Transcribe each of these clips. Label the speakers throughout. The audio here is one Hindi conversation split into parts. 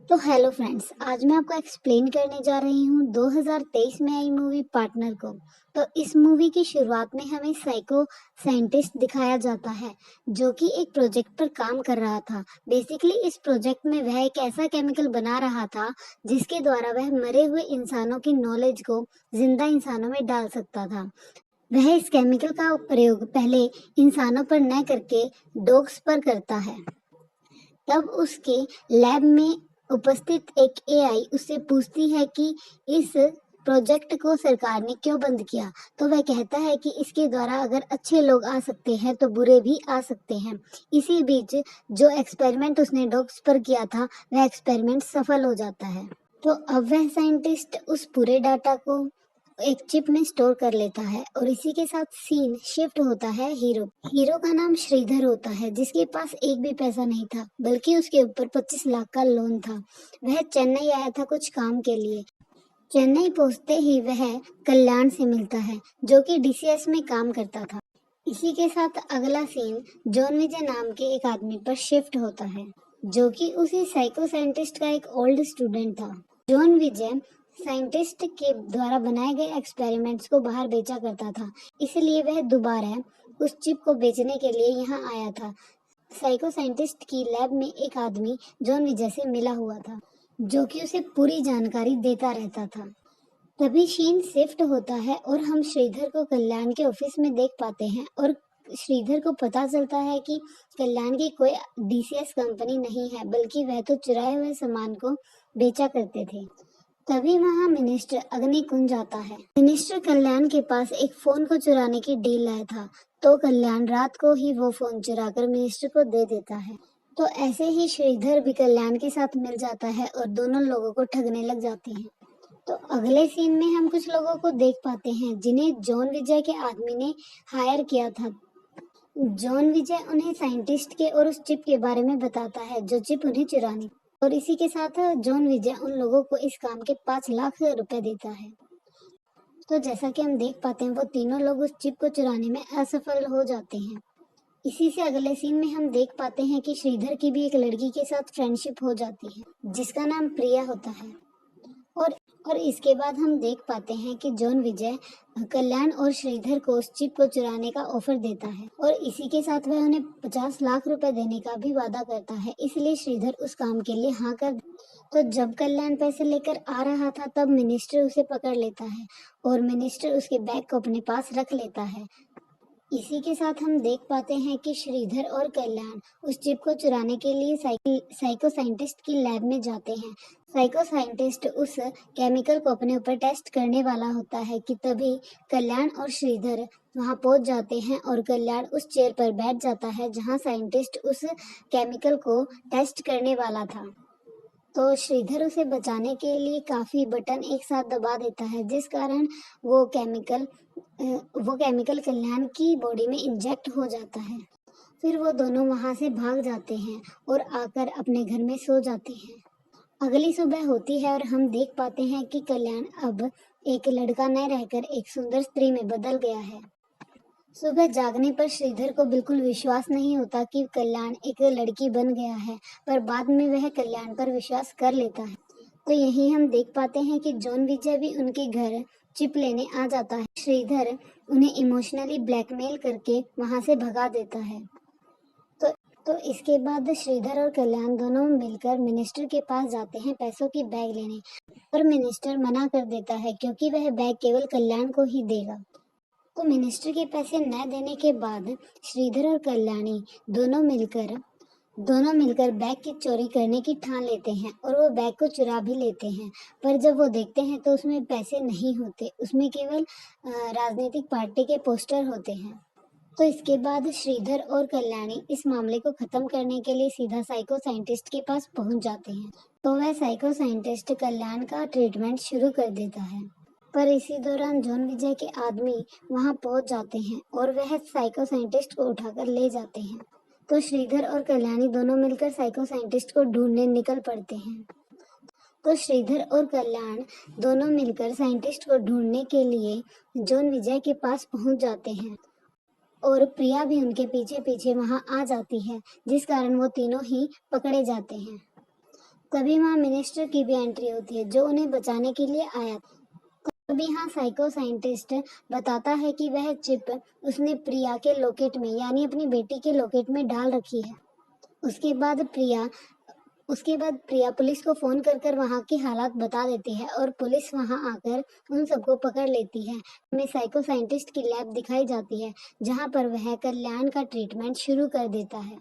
Speaker 1: तो हेलो फ्रेंड्स, आज मैं आपको एक्सप्लेन करने जा रही हूँ 2023 में आई मूवी पार्टनर को। तो इस मूवी की शुरुआत में हमें साइको साइंटिस्ट दिखाया जाता है जो कि एक प्रोजेक्ट पर काम कर रहा था। बेसिकली इस प्रोजेक्ट में वह एक ऐसा केमिकल बना रहा था जिसके द्वारा वह मरे हुए इंसानों की नॉलेज को जिंदा इंसानों में डाल सकता था। वह इस केमिकल का प्रयोग पहले इंसानों पर न करके डॉग्स पर करता है। तब उसके लैब में उपस्थित एक एआई उससे पूछती है कि इस प्रोजेक्ट को सरकार ने क्यों बंद किया। तो वह कहता है कि इसके द्वारा अगर अच्छे लोग आ सकते हैं तो बुरे भी आ सकते हैं। इसी बीच जो एक्सपेरिमेंट उसने डॉग्स पर किया था वह एक्सपेरिमेंट सफल हो जाता है। तो अब वह साइंटिस्ट उस पूरे डाटा को एक चिप में स्टोर कर लेता है और इसी के साथ सीन शिफ्ट होता है हीरो का नाम श्रीधर होता है जिसके पास एक भी पैसा नहीं था, बल्कि उसके ऊपर 25 लाख का लोन था। वह चेन्नई आया था कुछ काम के लिए। चेन्नई पहुंचते ही वह कल्याण से मिलता है जो कि डीसीएस में काम करता था। इसी के साथ अगला सीन जॉन विजय नाम के एक आदमी पर शिफ्ट होता है जो कि उसी साइको साइंटिस्ट का एक ओल्ड स्टूडेंट था। जॉन विजय साइंटिस्ट के द्वारा बनाए गए एक्सपेरिमेंट्स को बाहर बेचा करता था, इसलिए वह दोबारा उस चिप को बेचने के लिए यहाँ आया था। साइको साइंटिस्ट की लैब में एक आदमी जॉन विजय से मिला हुआ था जो कि उसे पूरी जानकारी देता रहता था। तभी सीन शिफ्ट होता है और हम श्रीधर को कल्याण के ऑफिस में देख पाते हैं और श्रीधर को पता चलता है कि कल्याण की कोई डीसीएस कंपनी नहीं है, बल्कि वह तो चुराए हुए सामान को बेचा करते थे। तभी वहाँ मिनिस्टर अग्निकुंज आता है। मिनिस्टर कल्याण के पास एक फोन को चुराने की डील लाया था, तो कल्याण रात को ही वो फोन चुराकर मिनिस्टर को दे देता है। तो ऐसे ही श्रीधर भी कल्याण के साथ मिल जाता है और दोनों लोगों को ठगने लग जाते हैं। तो अगले सीन में हम कुछ लोगों को देख पाते हैं जिन्हें जॉन विजय के आदमी ने हायर किया था। जॉन विजय उन्हें साइंटिस्ट के और उस चिप के बारे में बताता है जो चिप उन्हें चुरानी, और इसी के साथ जॉन विजय उन लोगों को इस काम के 5 लाख रुपए देता है। तो जैसा कि हम देख पाते हैं वो तीनों लोग उस चिप को चुराने में असफल हो जाते हैं। इसी से अगले सीन में हम देख पाते हैं कि श्रीधर की भी एक लड़की के साथ फ्रेंडशिप हो जाती है जिसका नाम प्रिया होता है। और और इसके बाद हम देख पाते हैं कि जॉन विजय कल्याण और श्रीधर को उस चिप को चुराने का ऑफर देता है और इसी के साथ वह उन्हें 50 लाख रुपए देने का भी वादा करता है, इसलिए श्रीधर उस काम के लिए हाँ कर। तो जब कल्याण पैसे लेकर आ रहा था तब मिनिस्टर उसे पकड़ लेता है और मिनिस्टर उसके बैग को अपने पास रख लेता है। इसी के साथ हम देख पाते हैं कि श्रीधर और कल्याण उस चिप को चुराने के लिए साइको साइंटिस्ट की लैब में जाते हैं। साइको साइंटिस्ट उस केमिकल को अपने ऊपर टेस्ट करने वाला होता है कि तभी कल्याण और श्रीधर वहां पहुंच जाते हैं और कल्याण उस चेयर पर बैठ जाता है जहां साइंटिस्ट उस केमिकल को टेस्ट करने वाला था। तो श्रीधर उसे बचाने के लिए काफी बटन एक साथ दबा देता है जिस कारण वो केमिकल वो केमिकल कल्याण की बॉडी में इंजेक्ट हो जाता है। फिर वो दोनों वहां से भाग जाते हैं और आकर अपने घर में सो जाते हैं। अगली सुबह होती है और हम देख पाते हैं कि कल्याण अब एक लड़का न रहकर एक सुंदर स्त्री में बदल गया है। सुबह जागने पर श्रीधर को बिल्कुल विश्वास नहीं होता कि कल्याण एक लड़की बन गया है, पर बाद में वह कल्याण पर विश्वास कर लेता है। तो यही हम देख पाते हैं कि जॉन विजय भी उनके घर चिप लेने आ जाता है। श्रीधर उन्हें इमोशनली ब्लैकमेल करके वहां से भगा देता है। तो तो इसके बाद श्रीधर और कल्याण दोनों मिलकर मिनिस्टर के पास जाते हैं पैसों की बैग लेने, पर मिनिस्टर मना कर देता है क्योंकि वह बैग केवल कल्याण को ही देगा। तो मिनिस्टर के पैसे न देने के बाद श्रीधर और कल्याणी दोनों मिलकर बैग की चोरी करने की ठान लेते हैं और वो बैग को चुरा भी लेते हैं। पर जब वो देखते हैं तो उसमें पैसे नहीं होते, उसमें केवल राजनीतिक पार्टी के पोस्टर होते हैं। तो इसके बाद श्रीधर और कल्याणी इस मामले को खत्म करने के लिए सीधा साइको साइंटिस्ट के पास पहुंच जाते हैं। तो वह साइको साइंटिस्ट कल्याण का ट्रीटमेंट शुरू कर देता है, पर इसी दौरान जॉन विजय के आदमी वहां पहुंच जाते हैं और वह साइको साइंटिस्ट को उठाकर ले जाते हैं। तो श्रीधर और कल्याणी दोनों मिलकर साइको साइंटिस्ट को ढूंढने निकल पड़ते हैं। तो श्रीधर और कल्याण दोनों मिलकर साइंटिस्ट को ढूंढने के लिए जॉन विजय के पास पहुंच जाते हैं और प्रिया भी उनके पीछे पीछे वहां आ जाती है जिस कारण वो तीनों ही पकड़े जाते हैं। तभी वहाँ मिनिस्टर की भी एंट्री होती है जो उन्हें बचाने के लिए आया था। तभी यहाँ साइको साइंटिस्ट बताता है कि वह चिप उसने प्रिया के लॉकेट में यानी अपनी बेटी के लॉकेट में डाल रखी है। उसके बाद प्रिया पुलिस को फोन कर वहाँ के हालात बता देती है और पुलिस वहाँ आकर उन सबको पकड़ लेती है। हमें साइको साइंटिस्ट की लैब दिखाई जाती है जहाँ पर वह कल्याण का ट्रीटमेंट शुरू कर देता है।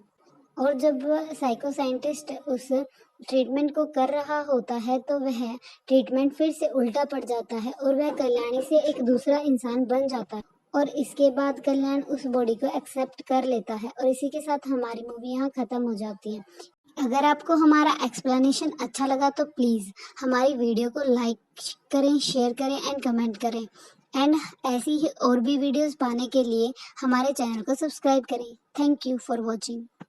Speaker 1: और जब वह साइको साइंटिस्ट उस ट्रीटमेंट को कर रहा होता है तो वह ट्रीटमेंट फिर से उल्टा पड़ जाता है और वह कल्याणी से एक दूसरा इंसान बन जाता है। और इसके बाद कल्याण उस बॉडी को एक्सेप्ट कर लेता है और इसी के साथ हमारी मूवी यहाँ खत्म हो जाती है। अगर आपको हमारा एक्सप्लेनेशन अच्छा लगा तो प्लीज़ हमारी वीडियो को लाइक करें, शेयर करें एंड कमेंट करें। एंड ऐसी ही और भी वीडियोस पाने के लिए हमारे चैनल को सब्सक्राइब करें। Thank you for watching.